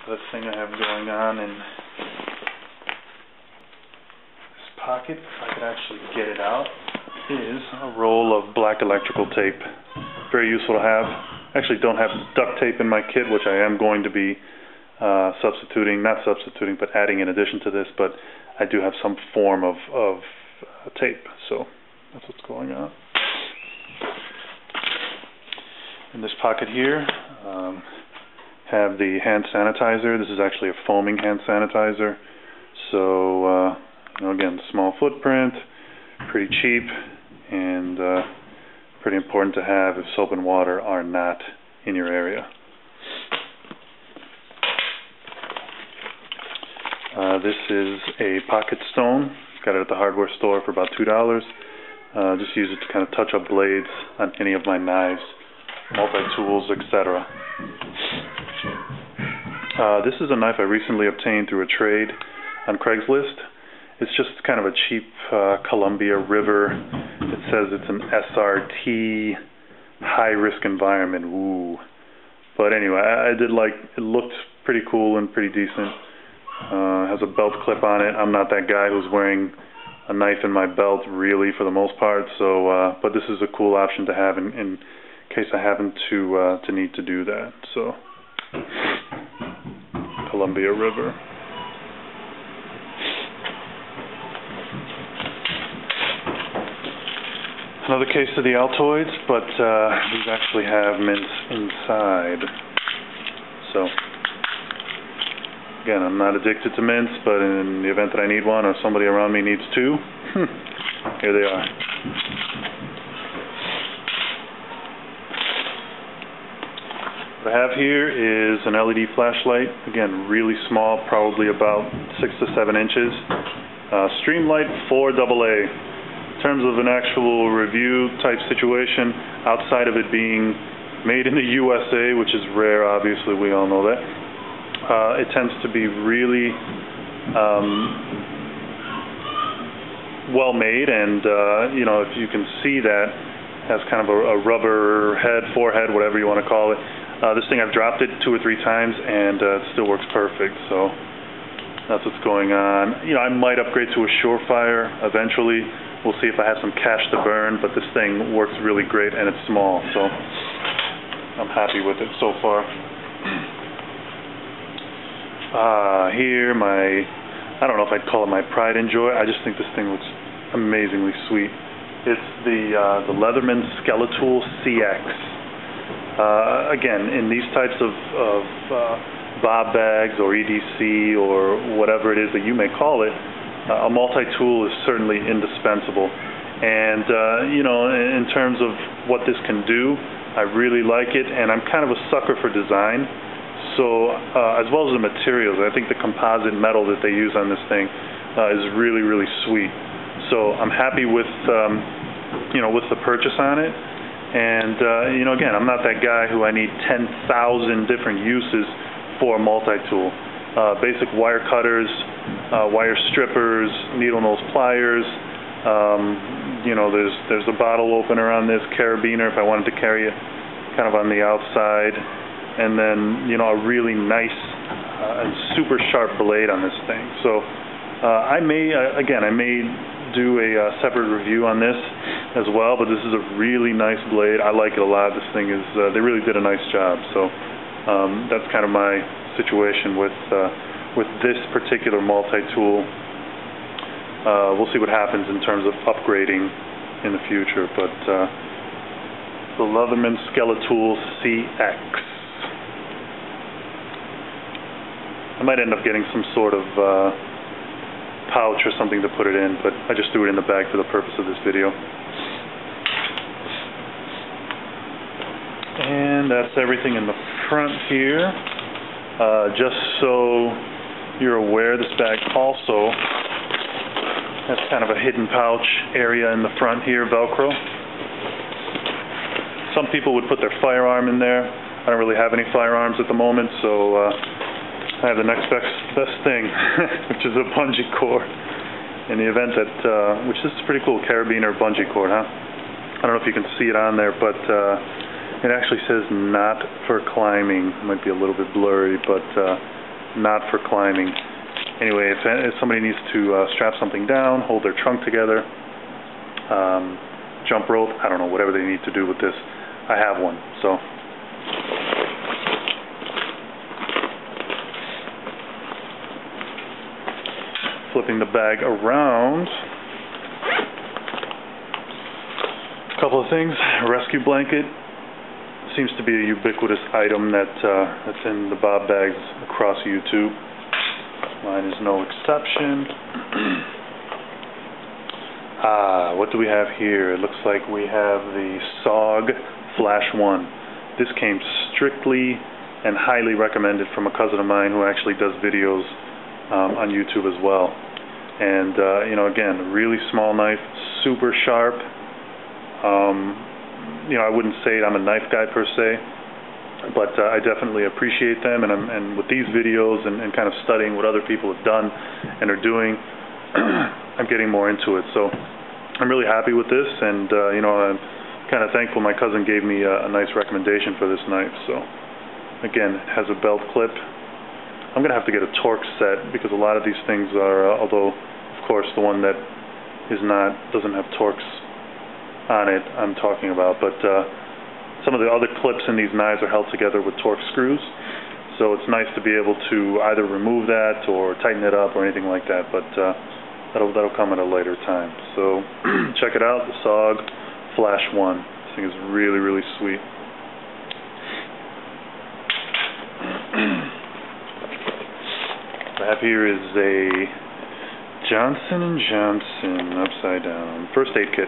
The thing I have going on in this pocket, if I could actually get it out, is a roll of black electrical tape. Very useful to have. I actually don't have duct tape in my kit, which I am going to be not substituting, but adding in addition to this, but I do have some form of tape, so that's what's going on. In this pocket here, have the hand sanitizer. This is actually a foaming hand sanitizer, so again, small footprint, pretty cheap, and pretty important to have if soap and water are not in your area. This is a pocket stone. Got it at the hardware store for about $2. Just use it to kind of touch up blades on any of my knives, multi-tools, etc. This is a knife I recently obtained through a trade on Craigslist. It's just kind of a cheap Columbia River. It says it's an SRT, high-risk environment. Ooh. But anyway, I did like it. Looked pretty cool and pretty decent. Has a belt clip on it. I'm not that guy who's wearing a knife in my belt, really, for the most part. So, but this is a cool option to have in case I happen to need to do that. So, Columbia River. Another case of the Altoids, but these actually have mints inside. So, again, I'm not addicted to mints, but in the event that I need one or somebody around me needs two, here they are. What I have here is an LED flashlight, again, really small, probably about 6 to 7 inches. Streamlight 4AA. In terms of an actual review type situation, outside of it being made in the USA, which is rare, obviously, we all know that, it tends to be really well made, and if you can see that, has kind of a rubber head, forehead, whatever you want to call it. This thing, I've dropped it 2 or 3 times, and it still works perfect, so that's what's going on. I might upgrade to a Surefire eventually. We'll see if I have some cash to burn, but this thing works really great, and it's small, so I'm happy with it so far. Here, I don't know if I'd call it my pride and joy. I just think this thing looks amazingly sweet. It's the Leatherman Skeletool CX. Again, in these types of bob bags or EDC or whatever it is that you may call it, a multi-tool is certainly indispensable. And, in terms of what this can do, I really like it, and I'm kind of a sucker for design. So, as well as the materials, I think the composite metal that they use on this thing is really, really sweet. So I'm happy with, with the purchase on it. And, again, I'm not that guy who I need 10,000 different uses for a multi-tool. Basic wire cutters, wire strippers, needle nose pliers, there's a bottle opener on this, carabiner if I wanted to carry it kind of on the outside, and then, a really nice and super sharp blade on this thing. So I may do a separate review on this as well, but this is a really nice blade. I like it a lot. This thing is, they really did a nice job. So that's kind of my situation with this particular multi-tool. We'll see what happens in terms of upgrading in the future, but the Leatherman Skeletool CX. I might end up getting some sort of pouch or something to put it in, but I just threw it in the bag for the purpose of this video. And that's everything in the front here. Just so you're aware, this bag also has kind of a hidden pouch area in the front here, Velcro. Some people would put their firearm in there. I don't really have any firearms at the moment, so I have the next best thing, which is a bungee cord. In the event that, which is pretty cool, carabiner bungee cord, huh? I don't know if you can see it on there, but it actually says not for climbing. It might be a little bit blurry, but not for climbing. Anyway, if somebody needs to strap something down, hold their trunk together, jump rope, I don't know, whatever they need to do with this, I have one. So flipping the bag around, a couple of things. A rescue blanket seems to be a ubiquitous item that's in the bob bags across YouTube. Mine is no exception. What do we have here? It looks like we have the SOG Flash 1. This came strictly and highly recommended from a cousin of mine who actually does videos on YouTube as well. And you know, again, a really small knife, super sharp. You know, I wouldn't say I'm a knife guy per se, but I definitely appreciate them, and with these videos and kind of studying what other people have done and are doing, I'm getting more into it. So I'm really happy with this, and you know, I'm kind of thankful my cousin gave me a nice recommendation for this knife. So again, it has a belt clip. I'm going to have to get a Torx set, because a lot of these things are, although of course the one that doesn't have Torx on it I'm talking about, but some of the other clips in these knives are held together with Torx screws, so it's nice to be able to either remove that or tighten it up or anything like that, but that'll come at a later time. So check it out, the SOG Flash 1. This thing is really, really sweet. What I have here is a Johnson & Johnson upside down first aid kit.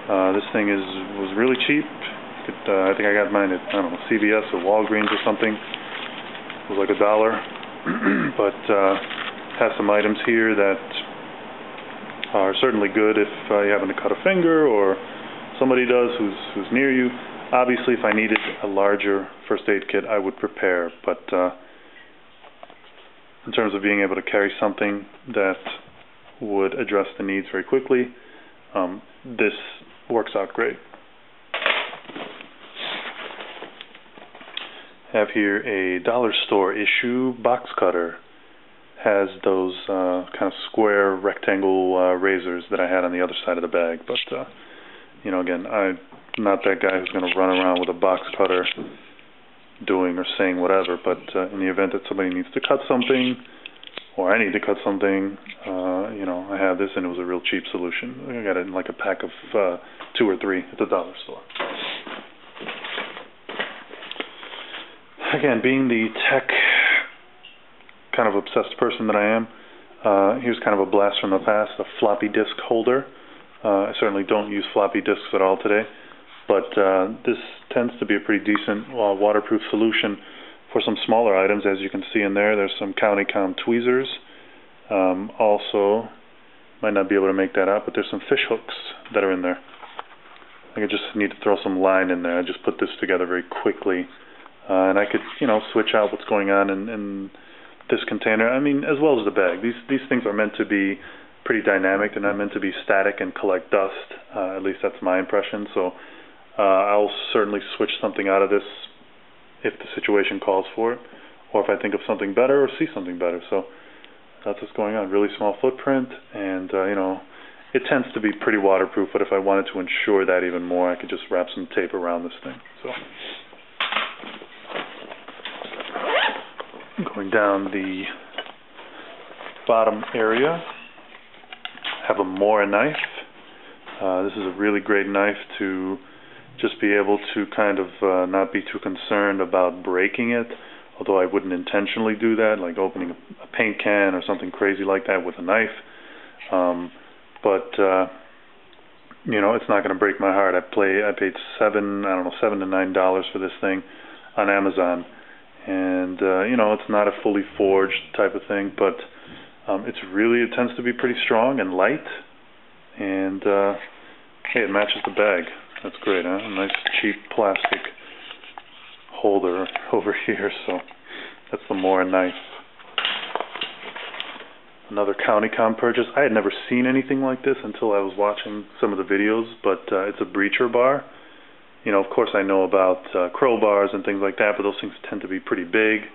This thing was really cheap. I think I got mine at, I don't know, CVS or Walgreens or something. It was like $1, but has some items here that are certainly good if you happen to cut a finger or somebody does who's near you. Obviously, if I needed a larger first aid kit, I would prepare, but in terms of being able to carry something that would address the needs very quickly, this works out great. I have here a dollar store issue box cutter. Has those kind of square rectangle razors that I had on the other side of the bag, but you know, again, I'm not that guy who's going to run around with a box cutter doing or saying whatever, but in the event that somebody needs to cut something, or I need to cut something, you know, I have this, and it was a real cheap solution. I got it in like a pack of 2 or 3 at the dollar store. Again, being the tech kind of obsessed person that I am, here's kind of a blast from the past, a floppy disk holder. I certainly don't use floppy disks at all today, but this tends to be a pretty decent waterproof solution for some smaller items. As you can see in there, there's some county com tweezers. Also, might not be able to make that out, but there's some fish hooks that are in there. I think I just need to throw some line in there. I just put this together very quickly, and I could, you know, switch out what's going on in this container. I mean, as well as the bag. These things are meant to be pretty dynamic. They're not meant to be static and collect dust. At least that's my impression. So I'll certainly switch something out of this if the situation calls for it, or if I think of something better or see something better. So that's what's going on. Really small footprint, and you know, it tends to be pretty waterproof, but if I wanted to ensure that even more, I could just wrap some tape around this thing. So going down the bottom area, have a Mora knife. This is a really great knife to just be able to kind of not be too concerned about breaking it, although I wouldn't intentionally do that, like opening a paint can or something crazy like that with a knife. But you know, it's not going to break my heart. I paid $7 to $9 for this thing on Amazon, and you know, it's not a fully forged type of thing, but it tends to be pretty strong and light, and hey, it matches the bag. That's great, huh? A nice cheap plastic holder over here. So that's the Mora knife. Another county com purchase. I had never seen anything like this until I was watching some of the videos, but it's a breacher bar. You know, of course I know about crowbars and things like that, but those things tend to be pretty big.